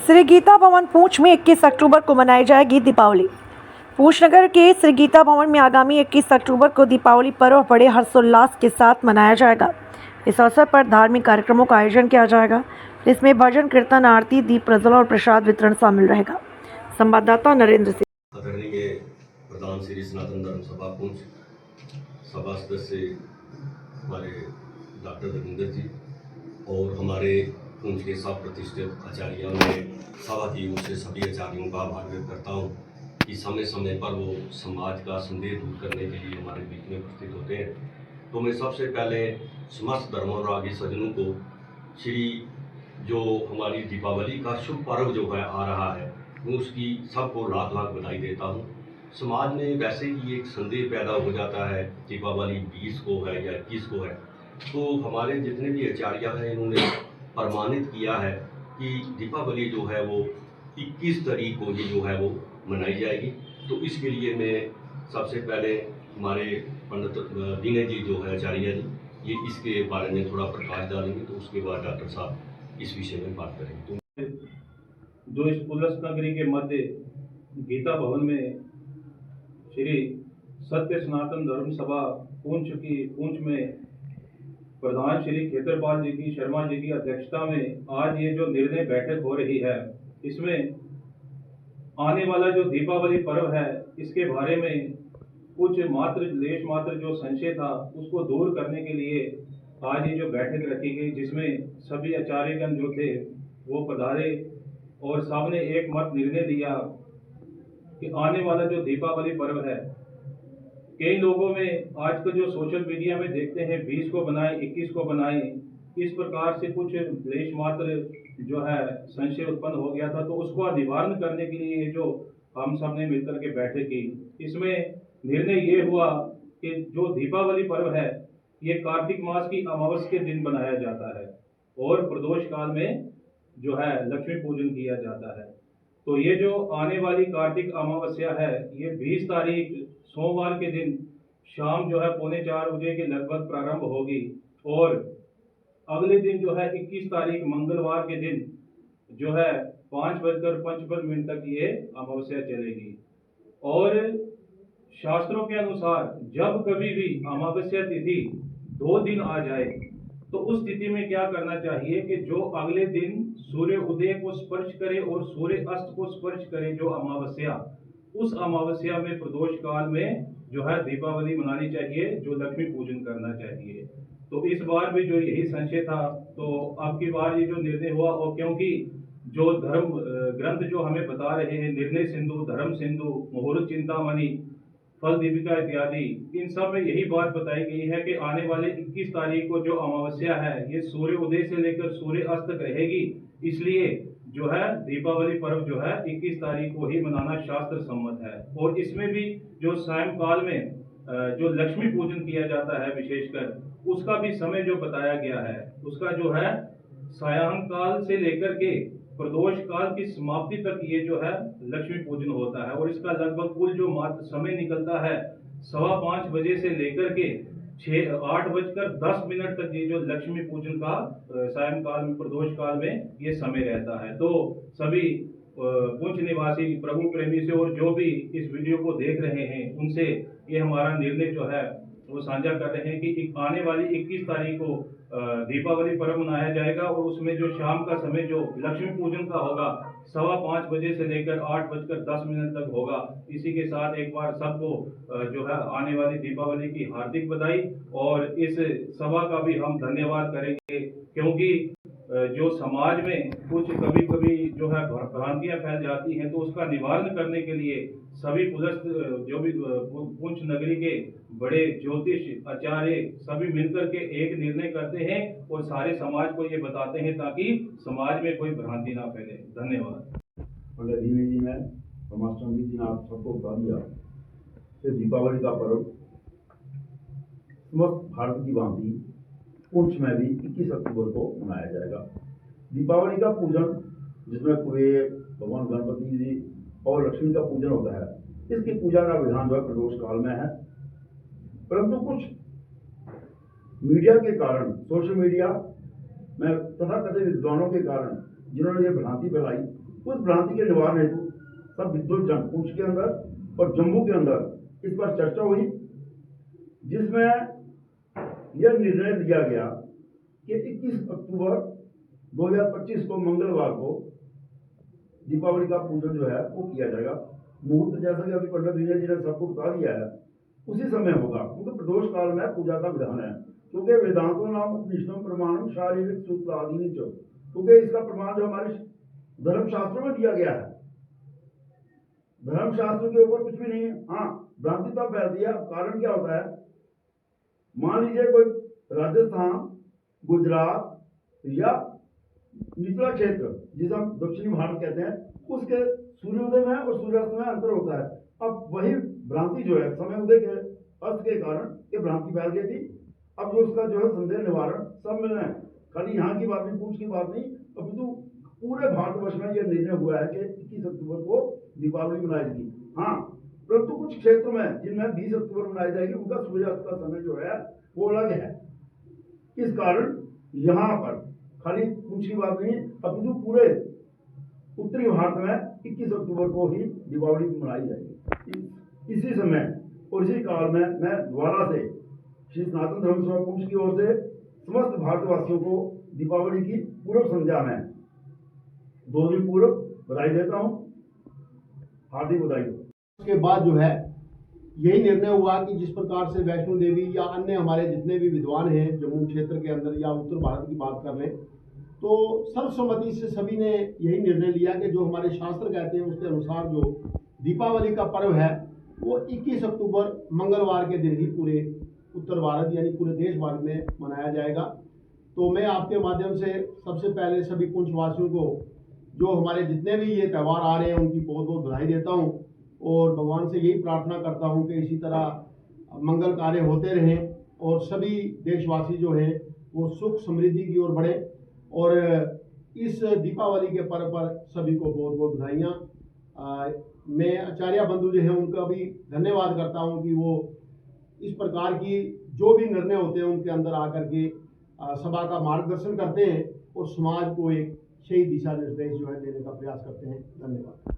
श्री गीता भवन पूंछ में 21 अक्टूबर को मनाई जाएगी दीपावली। पूंछ नगर के श्री गीता भवन में आगामी 21 अक्टूबर को दीपावली पर्व बड़े हर्षोल्लास के साथ मनाया जाएगा। इस अवसर पर धार्मिक कार्यक्रमों का आयोजन किया जाएगा, जिसमें भजन कीर्तन, आरती, दीप प्रज्वलन और प्रसाद वितरण शामिल रहेगा। संवाददाता नरेंद्र सिंह। आदरणीय प्रधान श्री सनातन धर्म सभा पूंछ सभा सदस्य हमारे डॉक्टर रविंदर जी और हमारे पूंछ के सब प्रतिष्ठित आचार्यों में सभा की ओर से सभी आचार्यों का आभार व्यक्त करता हूँ कि समय समय पर वो समाज का संदेह दूर करने के लिए हमारे बीच में उपस्थित होते हैं। तो मैं सबसे पहले समस्त धर्मानुरागी सज्जनों को श्री जो हमारी दीपावली का शुभ पर्व जो है आ रहा है, मैं उसकी सबको लाख लाख बधाई देता हूँ। समाज में वैसे ही एक संदेह पैदा हो जाता है दीपावली 20 को है या 21 को है, तो हमारे जितने भी आचार्य हैं इन्होंने प्रमाणित किया है कि दीपावली जो है वो 21 तारीख को ही जो है वो मनाई जाएगी। तो इसके लिए मैं सबसे पहले हमारे पंडित विनय जी जो है आचार्य जी, ये इसके बारे में थोड़ा प्रकाश डालेंगे, तो उसके बाद डॉक्टर साहब इस विषय में बात करेंगे। तो जो इस उल्लास नगरी के मध्य गीता भवन में श्री सत्य सनातन धर्म सभा पूंछ में प्रधान श्री खेतरपाल जी की शर्मा जी की अध्यक्षता में आज ये जो निर्णय बैठक हो रही है, इसमें आने वाला जो दीपावली पर्व है इसके बारे में कुछ लेश मात्र जो संशय था उसको दूर करने के लिए आज ये जो बैठक रखी गई, जिसमें सभी आचार्यगण जो थे वो पधारे और सबने एक मत निर्णय लिया कि आने वाला जो दीपावली पर्व है, कई लोगों में आज का जो सोशल मीडिया में देखते हैं 20 को बनाए 21 को बनाए, इस प्रकार से कुछ लेश मात्र जो है संशय उत्पन्न हो गया था। तो उसको निवारण करने के लिए जो हम सब ने मिलकर के बैठक की, इसमें निर्णय ये हुआ कि जो दीपावली पर्व है ये कार्तिक मास की अमावस्या के दिन बनाया जाता है और प्रदोष काल में जो है लक्ष्मी पूजन किया जाता है। तो ये जो आने वाली कार्तिक अमावस्या है ये 20 तारीख सोमवार के दिन शाम जो है 3:45 बजे के लगभग प्रारंभ होगी और अगले दिन जो है 21 तारीख मंगलवार के दिन जो है 5:55 तक ये अमावस्या चलेगी। और शास्त्रों के अनुसार जब कभी भी अमावस्या तिथि 2 दिन आ जाए तो उस स्थिति में क्या करना चाहिए कि जो अगले दिन सूर्य उदय को स्पर्श करे और सूर्य अस्त को स्पर्श करे जो अमावस्या, उस अमावस्या में प्रदोष काल में जो है दीपावली मनानी चाहिए, जो लक्ष्मी पूजन करना चाहिए। तो इस बार भी जो यही संशय था, तो अब की बार ये जो निर्णय हुआ, और क्योंकि जो धर्म ग्रंथ जो हमें बता रहे हैं, निर्णय सिंधु, धर्म सिंधु, मुहूर्त चिंतामणि, फल दीपिका इत्यादि, इन सब में यही बात बताई गई है कि आने वाले 21 तारीख को जो अमावस्या है ये सूर्य उदय से लेकर सूर्य अस्त तक रहेगी। इसलिए जो है दीपावली पर्व जो है 21 तारीख को ही मनाना शास्त्र सम्मत है। और इसमें भी जो सायंकाल में जो लक्ष्मी पूजन किया जाता है विशेषकर, उसका भी समय जो बताया गया है, उसका जो है सायंकाल से लेकर के प्रदोष काल की समाप्ति तक ये जो है लक्ष्मी पूजन होता है। और इसका लगभग कुल जो समय निकलता है 5:15 बजे से लेकर के 8:10 तक ये जो लक्ष्मी पूजन का सायंकाल में प्रदोष काल में ये समय रहता है। तो सभी पूंछ निवासी प्रभु प्रेमी से और जो भी इस वीडियो को देख रहे हैं उनसे ये हमारा निर्णय जो है वो साझा कर रहे हैं कि आने वाली 21 तारीख को दीपावली पर्व मनाया जाएगा और उसमें जो शाम का समय जो लक्ष्मी पूजन का होगा 5:15 बजे से लेकर 8:10 तक होगा। इसी के साथ एक बार सबको जो है आने वाली दीपावली की हार्दिक बधाई। और इस सभा का भी हम धन्यवाद करेंगे, क्योंकि जो समाज में कुछ कभी कभी जो है भ्रांतियां फैल जाती हैं, तो उसका निवारण करने के लिए सभी पुलस्त जो भी पूंछ नगरी के बड़े ज्योतिष आचार्य सभी मिलकर के एक निर्णय करते हैं और सारे समाज को ये बताते हैं ताकि समाज में कोई भ्रांति ना फैले। धन्यवाद। पंडित विनय जी ने समाष्टमी जी ने आप सबको बता दिया कि दीपावली का पर्व समस्त भारत की भांति पूंछ में भी 21 अक्टूबर को मनाया जाएगा। दीपावली का पूजन जिसमें पूरे भगवान गणपति जी और लक्ष्मी का पूजन होता है, इसकी पूजा का विधान जो है प्रदोष काल में है। परंतु कुछ मीडिया के कारण, सोशल मीडिया में तथाकथित विद्वानों के कारण जिन्होंने ये भ्रांति फैलाई उस भ्रांति के निवारण हेतु सब विद्वत जन पुंछ के अंदर और जम्मू के अंदर इस पर चर्चा हुई, जिसमें यह निर्णय लिया गया कि 21 अक्टूबर 2025 को मंगलवार को दीपावली का पूजन जो है वो किया जाएगा। मुहूर्त जैसा कि अभी पंडित विजय जी ने सबको बता दिया है उसी समय होगा, क्योंकि प्रदोष काल में पूजा का विधान है। क्योंकि वेदांतों नाम उपनिषदों प्रमाणम शारीरिक सूत्र आदि नहीं, क्योंकि इसका प्रमाण जो हमारे धर्मशास्त्रों में दिया गया है, धर्मशास्त्र के ऊपर कुछ भी नहीं है। हाँ, भ्रांति तब फैलती है। कारण क्या होता है, मान लीजिए कोई राजस्थान, गुजरात या निचला क्षेत्र जिसे हम दक्षिणी भारत कहते हैं, उसके सूर्योदय में और सूर्यास्त में अंतर होता है। अब वही भ्रांति जो है समय उदय के अर्थ के कारण ये भ्रांति फैल गई थी। अब जो उसका जो है संदेह निवारण सब मिल रहे हैं, खाली यहाँ की बात नहीं, पूंछ की बात नहीं, अपितु पूरे भारतवर्ष में यह निर्णय हुआ है कि 21 अक्टूबर को दीपावली मनाई जाएगी। हाँ, परंतु कुछ क्षेत्र में जिनमें 20 अक्टूबर मनाई जाएगी, उनका सूर्यास्त का समय जो है वो अलग है। इस कारण यहाँ पर खाली पूंछ की बात नहीं, अपितु पूरे उत्तरी भारत में 21 अक्टूबर को ही दीपावली मनाई जाएगी। इसी समय और इसी काल में मैं दोबारा से श्री सनातन धर्म सभा पुंछ की ओर से समस्त भारतवासियों को दीपावली की पूर्व संध्या में 2 दिन पूर्व बधाई देता हूँ। हार्दिक बधाई हो। उसके बाद जो है यही निर्णय हुआ कि जिस प्रकार से वैष्णो देवी या अन्य हमारे जितने भी विद्वान हैं जम्मू क्षेत्र के अंदर या उत्तर भारत की बात कर लें, तो सर्वसम्मति से सभी ने यही निर्णय लिया कि जो हमारे शास्त्र कहते हैं उसके अनुसार जो दीपावली का पर्व है वो 21 अक्टूबर मंगलवार के दिन ही पूरे उत्तर भारत यानी पूरे देश भर में मनाया जाएगा। तो मैं आपके माध्यम से सबसे पहले सभी पुंछवासियों को जो हमारे जितने भी ये त्यौहार आ रहे हैं उनकी बहुत बहुत बधाई देता हूँ और भगवान से यही प्रार्थना करता हूँ कि इसी तरह मंगल कार्य होते रहें और सभी देशवासी जो हैं वो सुख समृद्धि की ओर बढ़े। और इस दीपावली के पर्व पर सभी को बहुत बहुत बधाइयाँ। मैं आचार्य बंधु जो हैं उनका भी धन्यवाद करता हूँ कि वो इस प्रकार की जो भी निर्णय होते हैं उनके अंदर आकर के सभा का मार्गदर्शन करते हैं और समाज को एक सही दिशा निर्देश जो है देने का प्रयास करते हैं। धन्यवाद।